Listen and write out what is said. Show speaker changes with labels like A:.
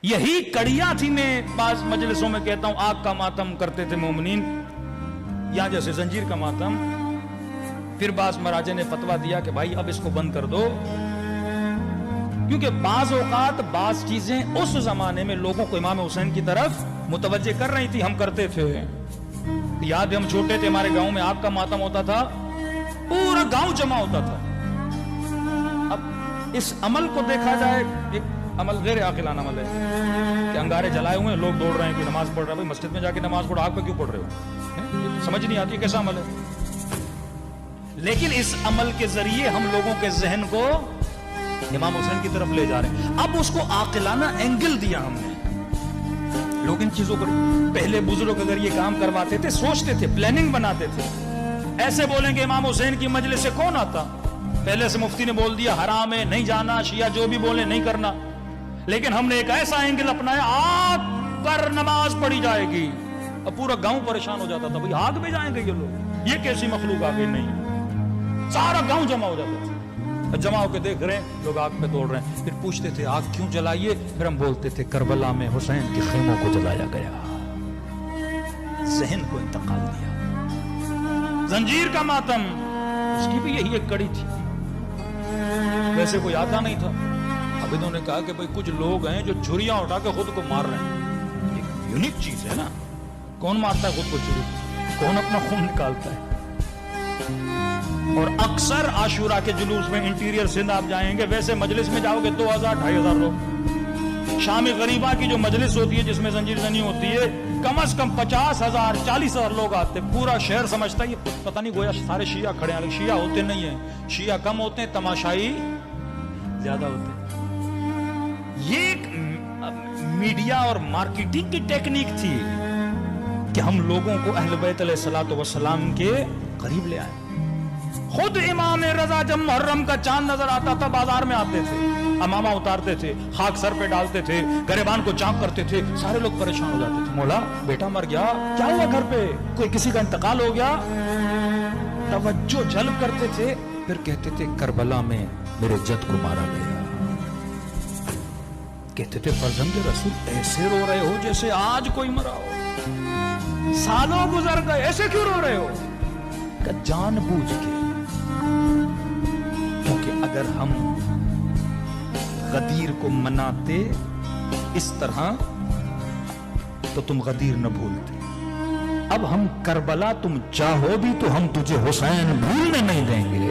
A: یہی کڑیاں تھی. میں بعض مجلسوں میں کہتا ہوں آگ کا ماتم کرتے تھے مومنین, یا جیسے زنجیر کا ماتم. پھر بعض مراجع نے فتویٰ دیا کہ بھائی اب اس کو بند کر دو, کیونکہ بعض اوقات بعض چیزیں اس زمانے میں لوگوں کو امام حسین کی طرف متوجہ کر رہی تھی. ہم کرتے تھے, یاد ہے ہم چھوٹے تھے, ہمارے گاؤں میں آگ کا ماتم ہوتا تھا, پورا گاؤں جمع ہوتا تھا. اب اس عمل کو دیکھا جائے, ایک عمل غیر عاقلانہ عمل ہے کہ انگارے جلائے ہوئے ہیں, لوگ دوڑ رہے ہیں کہ نماز پڑھ رہے ہیں. بھائی مسجد میں جا کے نماز پڑھو, آگ پہ کیوں پڑھ رہے ہو؟ سمجھ نہیں آتی کیسا عمل ہے. لیکن اس عمل کے ذریعے ہم لوگوں کے ذہن کو امام حسین کی طرف لے جا رہے ہیں. اب اس کو عاقلانہ اینگل دیا ہم نے. لوگ ان چیزوں کو, پہلے بزرگ اگر یہ کام کرواتے تھے سوچتے تھے, پلاننگ بناتے تھے. ایسے بولیں گے امام حسین کی مجلس سے کون آتا, پہلے سے مفتی نے بول دیا حرام ہے, نہیں جانا, شیعہ جو بھی بولے نہیں کرنا. لیکن ہم نے ایک ایسا اینگل اپنایا, آگ پر نماز پڑھی جائے گی. اب پورا گاؤں پریشان ہو جاتا تھا, بھئی آگ میں جائیں گے یہ لوگ, یہ کیسی مخلوق آ گئی. نہیں, سارا گاؤں جمع ہو جاتا تھا. جمع ہو کے دیکھ رہے ہیں لوگ آگ پہ دوڑ رہے ہیں. پھر پوچھتے تھے آگ کیوں جلائیے, پھر ہم بولتے تھے کربلا میں حسین کے خیموں کو جلایا گیا. ذہن کو انتقال دیا. زنجیر کا ماتم, اس کی بھی یہی ایک کڑی تھی. ویسے کوئی آتا نہیں تھا. اب انہوں نے کہا کہ بھئی کچھ لوگ ہیں جو چھریاں اٹھا کے خود کو مار رہے ہیں. ایک یونیک چیز ہے نا, کون مارتا ہے خود کو چھری, کون اپنا خون نکالتا ہے. اور اکثر عاشورہ کے جلوس میں انٹیریئر سندھ آپ جائیں گے, ویسے مجلس میں جاؤ گے 2000-2500 لوگ. شام غریبہ کی جو مجلس ہوتی ہے جس میں زنجیر زنی ہوتی ہے, کم از کم 50,000-40,000 لوگ آتے. پورا شہر سمجھتا ہے یہ پتہ نہیں گویا سارے شیعہ کھڑے ہیں. شیعہ ہوتے نہیں ہیں, شیعہ کم ہوتے ہیں, تماشائی زیادہ ہوتے ہیں. یہ ایک میڈیا اور مارکیٹنگ کی ٹیکنیک تھی کہ ہم لوگوں کو اہل بیت علیہ الصلوۃ والسلام کے قریب لے آئے. خود امام رضا جب محرم کا چاند نظر آتا تھا بازار میں آتے تھے, امامہ اتارتے تھے, خاک سر پہ ڈالتے تھے, گریبان کو چاک کرتے تھے. سارے لوگ پریشان ہو جاتے تھے, مولا بیٹا مر گیا, کیا ہوا گھر پہ, کوئی کسی کا انتقال ہو گیا. توجہ جلب کرتے تھے. پھر کہتے تھے کربلا میں میرے جد کو مارا گیا. کہتے تھے فرزند رسول ایسے رو رہے ہو جیسے آج کوئی مرا ہو, سالوں گزر گئے, ایسے کیوں رو رہے ہو؟ کہ جان بوجھ کے, کیونکہ اگر ہم غدیر کو مناتے اس طرح تو تم غدیر نہ بھولتے. اب ہم کربلا تم چاہو بھی تو ہم تجھے حسین بھولنے نہیں دیں گے.